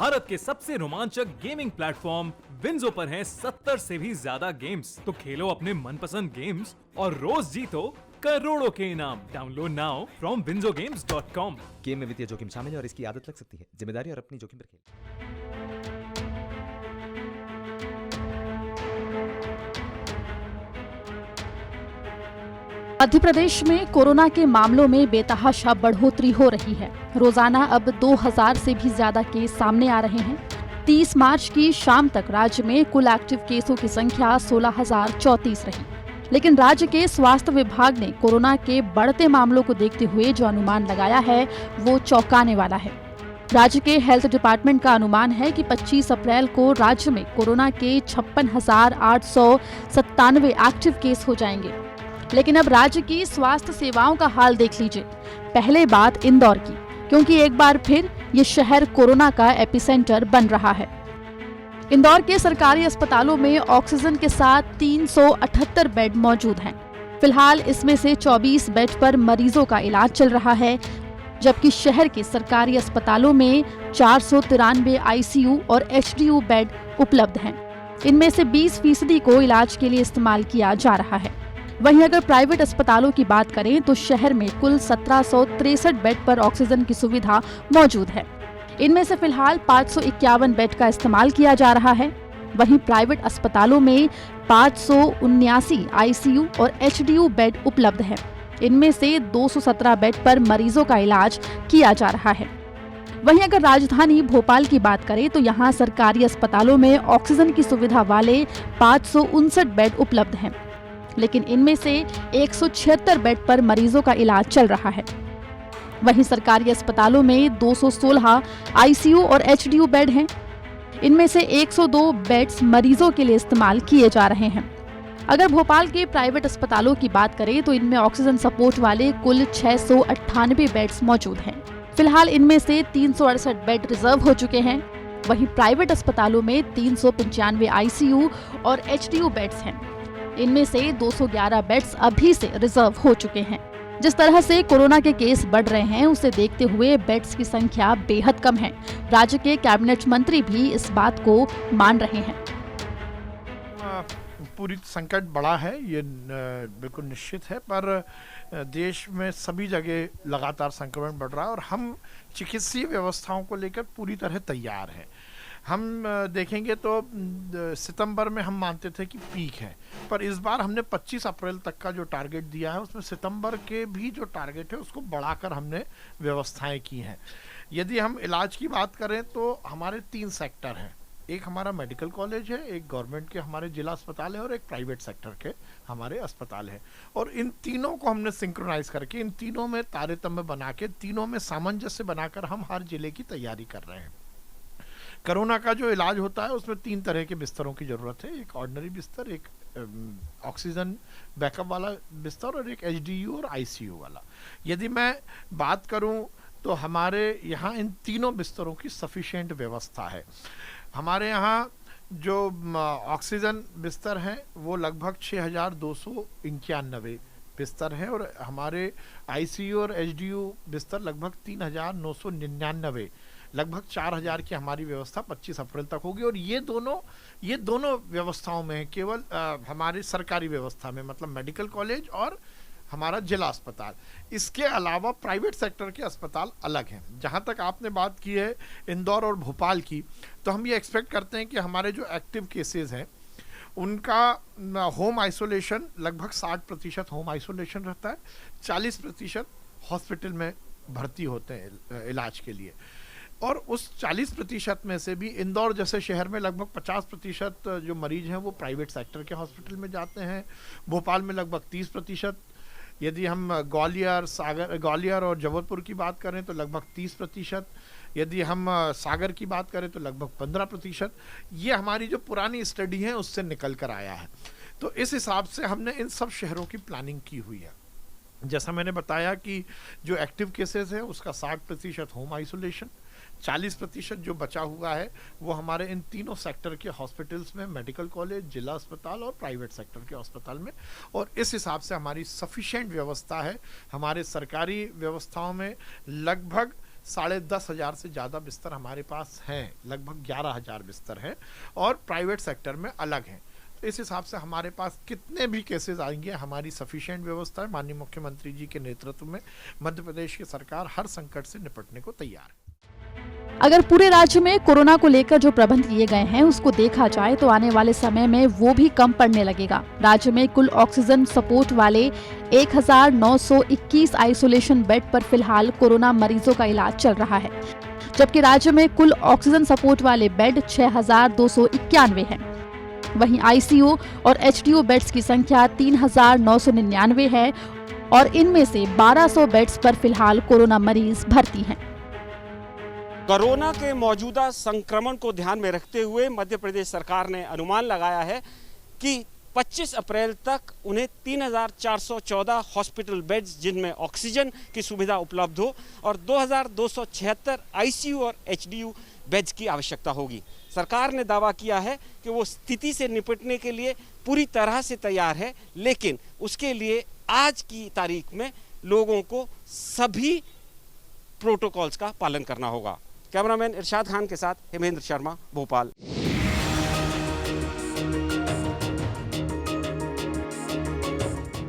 भारत के सबसे रोमांचक गेमिंग प्लेटफॉर्म विंजो पर हैं 70 से भी ज्यादा गेम्स। तो खेलो अपने मनपसंद गेम्स और रोज जीतो करोड़ों के इनाम। Download now from winzogames.com। Game में वित्तीय जोखिम शामिल है और इसकी आदत लग सकती है। जिम्मेदारी और अपनी जोखिम पर खेलें। मध्य प्रदेश में कोरोना के मामलों में बेतहाशा बढ़ोतरी हो रही है। रोजाना अब 2000 से भी ज्यादा केस सामने आ रहे हैं। 30 मार्च की शाम तक राज्य में कुल एक्टिव केसों की संख्या 16,034 रही। लेकिन राज्य के स्वास्थ्य विभाग ने कोरोना के बढ़ते मामलों को देखते हुए जो अनुमान लगाया है वो चौंकाने वाला है। राज्य के हेल्थ डिपार्टमेंट का अनुमान है कि 25 अप्रैल को राज्य में कोरोना के 56,897 एक्टिव केस हो जाएंगे। लेकिन अब राज्य की स्वास्थ्य सेवाओं का हाल देख लीजिए। पहले बात इंदौर की, क्योंकि एक बार फिर ये शहर कोरोना का एपिसेंटर बन रहा है। इंदौर के सरकारी अस्पतालों में ऑक्सीजन के साथ 378 बेड मौजूद हैं। फिलहाल इसमें से 24 बेड पर मरीजों का इलाज चल रहा है, जबकि शहर के सरकारी अस्पतालों में 493 आईसीयू और एचडीयू बेड उपलब्ध हैं। इनमें से 20% को इलाज के लिए इस्तेमाल किया जा रहा है। वहीं अगर प्राइवेट अस्पतालों की बात करें तो शहर में कुल 1763 बेड पर ऑक्सीजन की सुविधा मौजूद है। इनमें से फिलहाल 551 बेड का इस्तेमाल किया जा रहा है। वहीं प्राइवेट अस्पतालों में 579 आईसीयू और एचडीयू बेड उपलब्ध है। इनमें से 217 बेड पर मरीजों का इलाज किया जा रहा है। वहीं अगर राजधानी भोपाल की बात करें तो यहाँ सरकारी अस्पतालों में ऑक्सीजन की सुविधा वाले 559 बेड उपलब्ध हैं, लेकिन इनमें से 176 बेड पर मरीजों का इलाज चल रहा है। वहीं सरकारी अस्पतालों में 216 आईसीयू और एचडीयू बेड हैं। इनमें से 102 बेड्स मरीजों के लिए इस्तेमाल किए जा रहे हैं। अगर भोपाल के प्राइवेट अस्पतालों की बात करें तो इनमें ऑक्सीजन सपोर्ट वाले कुल 698 बेड्स मौजूद हैं। फिलहाल इनमें से 368 बेड रिजर्व हो चुके हैं। वहीं प्राइवेट अस्पतालों में 395 आईसीयू और एचडीयू बेड्स हैं। इनमें से 211 बेड्स अभी से रिजर्व हो चुके हैं। जिस तरह से कोरोना के केस बढ़ रहे हैं उसे देखते हुए बेड्स की संख्या बेहद कम है। राज्य के कैबिनेट मंत्री भी इस बात को मान रहे हैं। पूरी संकट बड़ा है, ये बिल्कुल निश्चित है, पर देश में सभी जगह लगातार संक्रमण बढ़ रहा है और हम चिकित्सीय व्यवस्थाओं को लेकर पूरी तरह तैयार हैं। हम देखेंगे तो सितंबर में हम मानते थे कि पीक है, पर इस बार हमने 25 अप्रैल तक का जो टारगेट दिया है उसमें सितंबर के भी जो टारगेट है उसको बढ़ाकर हमने व्यवस्थाएं की हैं। यदि हम इलाज की बात करें तो हमारे 3 सेक्टर हैं। एक हमारा मेडिकल कॉलेज है, एक गवर्नमेंट के हमारे जिला अस्पताल है और एक प्राइवेट सेक्टर के हमारे अस्पताल है। और इन तीनों को हमने सिंक्रोनाइज करके, इन तीनों में तारतम्य बना के, तीनों में सामंजस्य बनाकर हम हर जिले की तैयारी कर रहे हैं। कोरोना का जो इलाज होता है उसमें 3 तरह के बिस्तरों की ज़रूरत है। एक ऑर्डिनरी बिस्तर, एक ऑक्सीजन बैकअप वाला बिस्तर और एक एचडीयू और आईसीयू वाला। यदि मैं बात करूं तो हमारे यहाँ इन तीनों बिस्तरों की सफिशिएंट व्यवस्था है। हमारे यहाँ जो ऑक्सीजन बिस्तर हैं वो लगभग 6,291 बिस्तर हैं और हमारे आईसीयू और एचडीयू बिस्तर लगभग 3,999, लगभग 4,000 की हमारी व्यवस्था 25 अप्रैल तक होगी। और ये दोनों व्यवस्थाओं में केवल हमारी सरकारी व्यवस्था में, मतलब मेडिकल कॉलेज और हमारा जिला अस्पताल। इसके अलावा प्राइवेट सेक्टर के अस्पताल अलग हैं। जहाँ तक आपने बात की है इंदौर और भोपाल की, तो हम ये एक्सपेक्ट करते हैं कि हमारे जो एक्टिव केसेस हैं उनका होम आइसोलेशन लगभग 60% होम आइसोलेशन रहता है, 40% हॉस्पिटल में भर्ती होते हैं इलाज के लिए। और उस 40% में से भी इंदौर जैसे शहर में लगभग 50% जो मरीज हैं वो प्राइवेट सेक्टर के हॉस्पिटल में जाते हैं। भोपाल में लगभग 30%। यदि हम ग्वालियर और जबलपुर की बात करें तो लगभग 30%। यदि हम सागर की बात करें तो लगभग 15%। ये हमारी जो पुरानी स्टडी है उससे निकल कर आया है। तो इस हिसाब से हमने इन सब शहरों की प्लानिंग की हुई है। जैसा मैंने बताया कि जो एक्टिव केसेस हैं उसका 60% होम आइसोलेशन, 40% जो बचा हुआ है वो हमारे इन तीनों सेक्टर के हॉस्पिटल्स में, मेडिकल कॉलेज, जिला अस्पताल और प्राइवेट सेक्टर के अस्पताल में। और इस हिसाब से हमारी सफिशिएंट व्यवस्था है। हमारे सरकारी व्यवस्थाओं में लगभग 10,500 से ज़्यादा बिस्तर हमारे पास हैं, लगभग 11,000 बिस्तर हैं और प्राइवेट सेक्टर में अलग हैं। तो इस हिसाब से हमारे पास कितने भी केसेस आएंगे, हमारी सफिशिएंट व्यवस्था है। माननीय मुख्यमंत्री जी के नेतृत्व में मध्य प्रदेश की सरकार हर संकट से निपटने को तैयार है। अगर पूरे राज्य में कोरोना को लेकर जो प्रबंध किए गए हैं उसको देखा जाए तो आने वाले समय में वो भी कम पड़ने लगेगा। राज्य में कुल ऑक्सीजन सपोर्ट वाले 1921 आइसोलेशन बेड पर फिलहाल कोरोना मरीजों का इलाज चल रहा है, जबकि राज्य में कुल ऑक्सीजन सपोर्ट वाले बेड 6,291 हैं। वहीं आईसीयू और एचडीयू बेड्स की संख्या 3,999 है और इनमें से 1,200 बेड्स पर फिलहाल कोरोना मरीज भर्ती हैं। कोरोना के मौजूदा संक्रमण को ध्यान में रखते हुए मध्य प्रदेश सरकार ने अनुमान लगाया है कि 25 अप्रैल तक उन्हें 3,414 हॉस्पिटल बेड्स जिनमें ऑक्सीजन की सुविधा उपलब्ध हो और 2,276 आईसीयू और एचडीयू बेड्स की आवश्यकता होगी। सरकार ने दावा किया है कि वो स्थिति से निपटने के लिए पूरी तरह से तैयार है, लेकिन उसके लिए आज की तारीख में लोगों को सभी प्रोटोकॉल्स का पालन करना होगा। कैमरामैन इरशाद खान के साथ हेमेंद्र शर्मा, भोपाल।